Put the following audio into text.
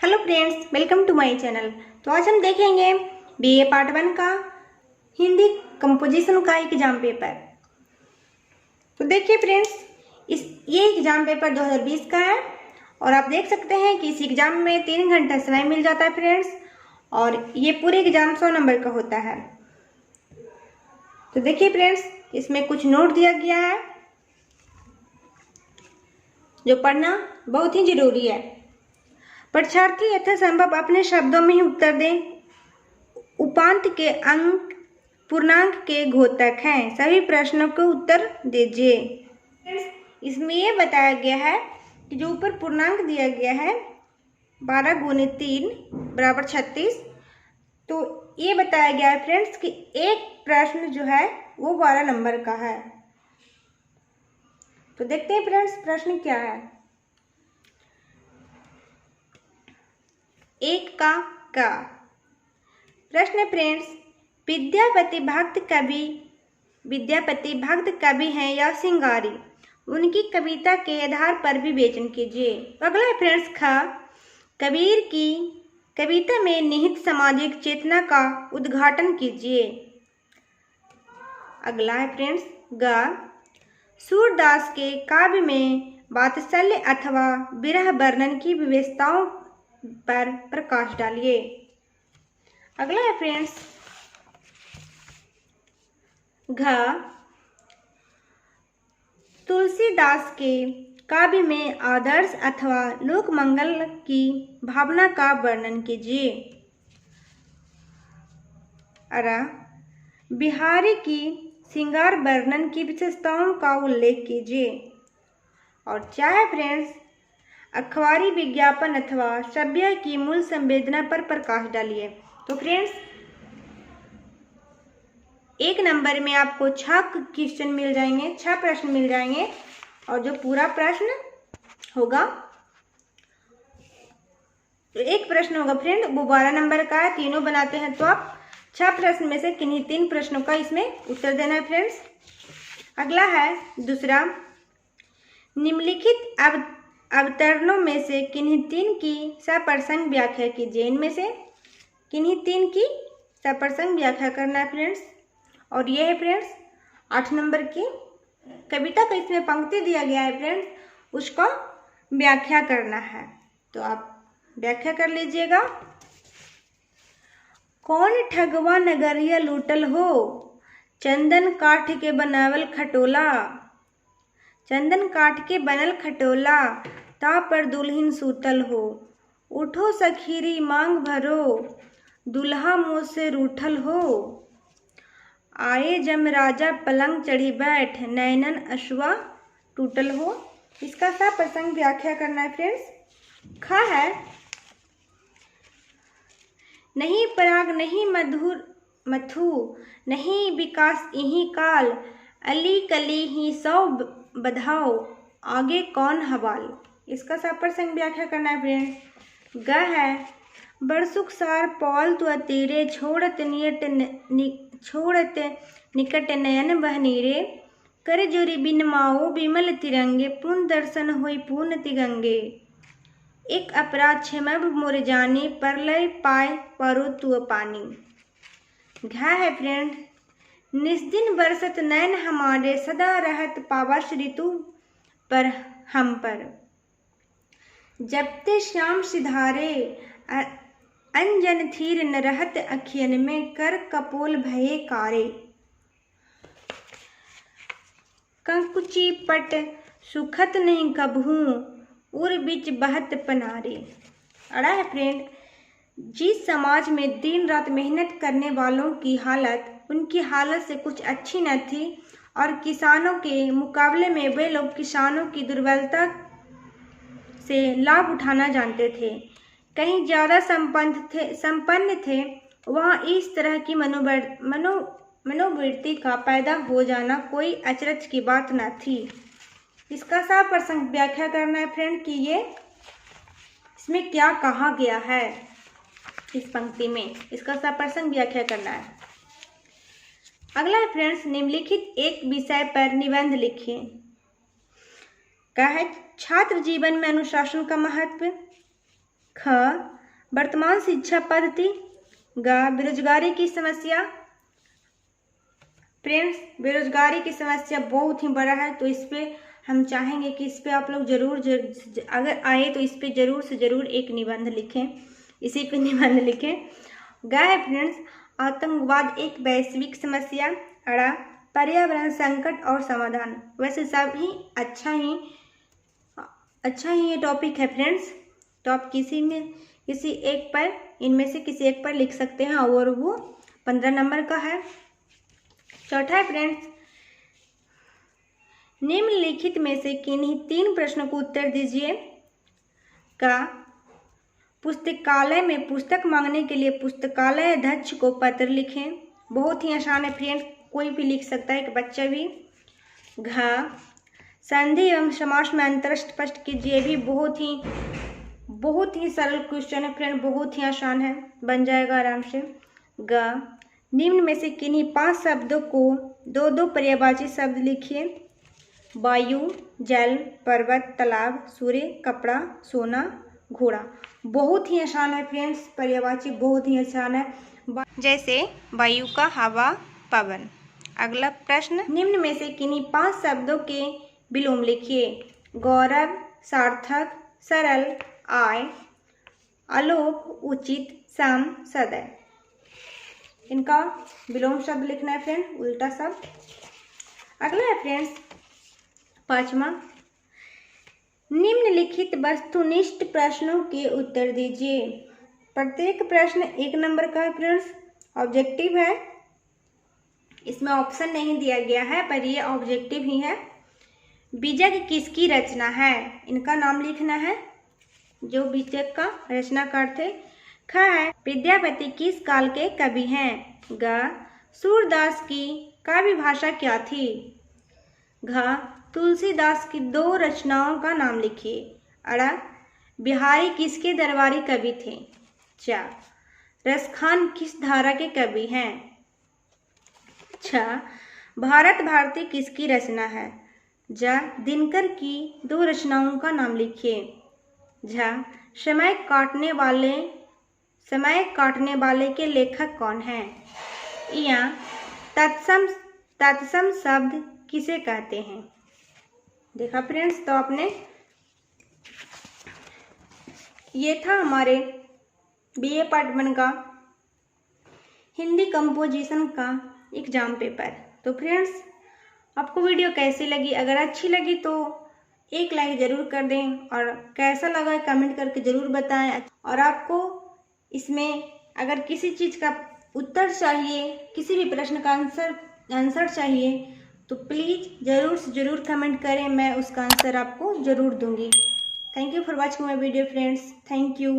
Hello friends, welcome to my channel. तो आज हम देखेंगे बीए पार्ट 1 का हिंदी कंपोजिशन का एग्जाम पेपर। तो देखिए फ्रेंड्स, ये एग्जाम पेपर 2020 का है और आप देख सकते हैं कि इस एग्जाम में 3 घंटा समय मिल जाता है फ्रेंड्स, और ये पूरे एग्जाम 100 नंबर का होता है। तो देखिए फ्रेंड्स, इसमें कुछ नोट दिया गया है जो पढ़ना बहुत ही जरूरी है। परीक्षार्थी यथासंभव अपने शब्दों में ही उत्तर दें। उपांत के अंक पूर्णांक के घोतक हैं। सभी प्रश्नों के उत्तर दीजिए। इसमें यह बताया गया है कि जो ऊपर पूर्णांक दिया गया है 12 × 3 = 36, तो ये बताया गया है फ्रेंड्स कि एक प्रश्न जो है वो 12 नंबर का है। तो देखते हैं फ्रेंड्स प्रश्न क्या है। एक का प्रश्न फ्रेंड्स, विद्यापति भक्त कवि हैं या सिंगारी, उनकी कविता के आधार पर विवेचन कीजिए। अगला है फ्रेंड्स कबीर की कविता में निहित सामाजिक चेतना का उद्घाटन कीजिए। अगला है फ्रेंड्स सूरदास के काव्य में वात्सल्य अथवा विरह वर्णन की विशेषताओं पर प्रकाश डालिए। अगला है फ्रेंड्स तुलसीदास के काव्य में आदर्श अथवा लोक मंगल की भावना का वर्णन कीजिए। बिहारी की श्रृंगार वर्णन की विशेषताओं का उल्लेख कीजिए। और चाहे फ्रेंड्स अखबारी विज्ञापन अथवा सभ्य की मूल संवेदना पर प्रकाश डालिए। तो फ्रेंड्स 1 नंबर में आपको 6 क्वेश्चन मिल जाएंगे, 6 प्रश्न मिल जाएंगे, और जो पूरा प्रश्न होगा तो एक प्रश्न होगा फ्रेंड वो 12 नंबर का है। तीनों बनाते हैं तो आप 6 प्रश्न में से किन्हीं 3 प्रश्नों का इसमें उत्तर देना है फ्रेंड्स। अगला है दूसरा, निम्नलिखित अवतरणों में से किन्हीं 3 की सप्रसंग व्याख्या कीजिए। इनमें से किन्हीं 3 की सप्रसंग व्याख्या करना है फ्रेंड्स। और ये है फ्रेंड्स 8 नंबर की कविता का इसमें पंक्ति दिया गया है फ्रेंड्स, उसका व्याख्या करना है। तो आप व्याख्या कर लीजिएगा। कौन ठगवा नगरिया लूटल हो, चंदन काठ के बनावल खटोला, चंदन काठ के बनल खटोला, ता पर दुल्हन सूतल हो, उठो सखीरी मांग भरो, दुल्हा मुँह से रूठल हो, आए जम राजा पलंग चढ़ी बैठ, नैनन अश्वा टूटल हो। इसका सप्रसंग व्याख्या करना है फ्रेंड्स। खा है नहीं पराग नहीं मधुर मथु, नहीं विकास यही काल, अली कली ही सौ बधाओ, आगे कौन हवाल। इसका सप्रसंग व्याख्या करना है फ्रेंड्स। ग है बरसुख सार पौल तु अतीरे, छोड़त निकट नयन बह नीरे, कर जोरी बिन माओ विमल तिरंगे, पूर्ण दर्शन होई पूर्ण तिगंगे, एक अपराध क्षमब मोर जाने, परलय पाए परो तु पानी। घा है फ्रेंड निस्दिन बरसत नैन हमारे, सदा रहत पावस ऋतु पर हम पर, जबते श्याम सिधारे, अंजन थीर न रहत अखियन में, कर कपोल भये कारे, कंकुची पट सुखत नहीं कबहू, उर बिच बहत पनारे। अड़ा है फ्रेंड, जिस समाज में दिन रात मेहनत करने वालों की हालत उनकी हालत से कुछ अच्छी न थी, और किसानों के मुकाबले में वे लोग किसानों की दुर्बलता से लाभ उठाना जानते थे, कहीं ज़्यादा संपन्न थे, वहाँ इस तरह की मनोवृत्ति का पैदा हो जाना कोई अचरज की बात न थी। इसका सप्रसंग व्याख्या करना है फ्रेंड कि ये इसमें क्या कहा गया है। इस पंक्ति में इसका सप्रसंग व्याख्या करना है। अगला है फ्रेंड्स, निम्नलिखित एक विषय पर निबंध लिखिए। क्या है छात्र जीवन में अनुशासन का महत्व। ख वर्तमान शिक्षा पद्धति। ग बेरोजगारी की समस्या। फ्रेंड्स, बेरोजगारी की समस्या बहुत ही बड़ा है, तो इस पे हम चाहेंगे कि इस पे आप लोग जरूर अगर आए तो इस पे जरूर से जरूर एक निबंध लिखें, इसी पे निबंध लिखें। ग है फ्रेंड्स, आतंकवाद एक वैश्विक समस्या। अड़ा, पर्यावरण संकट और समाधान। वैसे सब ही अच्छा ही ये टॉपिक है फ्रेंड्स, तो आप किसी एक पर, इनमें से किसी एक पर लिख सकते हैं और वो 15 नंबर का है। चौथा है फ्रेंड्स, निम्नलिखित में से किन्हीं 3 प्रश्नों को उत्तर दीजिए। का पुस्तकालय में पुस्तक मांगने के लिए पुस्तकालय अध्यक्ष को पत्र लिखें। बहुत ही आसान है फ्रेंड्स, कोई भी लिख सकता है, एक बच्चा भी। घ संधि एवं समास में अंतर स्पष्ट कीजिए। भी बहुत ही सरल क्वेश्चन है फ्रेंड, बहुत ही आसान है, बन जाएगा आराम से। ग निम्न में से किन्हीं 5 शब्दों को 2-2 पर्यायवाची शब्द लिखिए। वायु, जल, पर्वत, तालाब, सूर्य, कपड़ा, सोना, घोड़ा। बहुत ही आसान है फ्रेंड्स, पर्यायवाची बहुत ही आसान है, जैसे वायु का हवा, पवन। अगला प्रश्न, निम्न में से किन्हीं 5 शब्दों के विलोम लिखिए। गौरव, सार्थक, सरल, आय, आलोक, उचित, सम, सदैव। इनका विलोम शब्द लिखना है फ्रेंड, उल्टा शब्द। अगला है फ्रेंड्स 5वां, निम्नलिखित वस्तुनिष्ठ प्रश्नों के उत्तर दीजिए। प्रत्येक प्रश्न 1 नंबर का है फ्रेंड्स, ऑब्जेक्टिव है, इसमें ऑप्शन नहीं दिया गया है, पर ये ऑब्जेक्टिव ही है। बीजक किसकी रचना है? इनका नाम लिखना है, जो बीजक का रचनाकार थे। ख है, विद्यापति किस काल के कवि हैं? ग सूरदास की काव्य भाषा क्या थी? घ तुलसीदास की 2 रचनाओं का नाम लिखिए। अड़ा, बिहारी किसके दरबारी कवि थे? च रसखान किस धारा के कवि हैं? छ भारत भारती किसकी रचना है? ज दिनकर की 2 रचनाओं का नाम लिखिए। झ समय काटने वाले के लेखक कौन हैं? या तत्सम शब्द किसे कहते हैं? देखा फ्रेंड्स, तो आपने ये था हमारे BA पार्ट 1 का हिंदी कंपोजिशन का एग्जाम पेपर। तो फ्रेंड्स, आपको वीडियो कैसी लगी? अगर अच्छी लगी तो एक लाइक ज़रूर कर दें, और कैसा लगा कमेंट करके ज़रूर बताएं। और आपको इसमें अगर किसी चीज़ का उत्तर चाहिए, किसी भी प्रश्न का आंसर चाहिए, तो प्लीज़ ज़रूर से ज़रूर कमेंट करें, मैं उसका आंसर आपको ज़रूर दूंगी। Thank you for watching my video friends, thank you.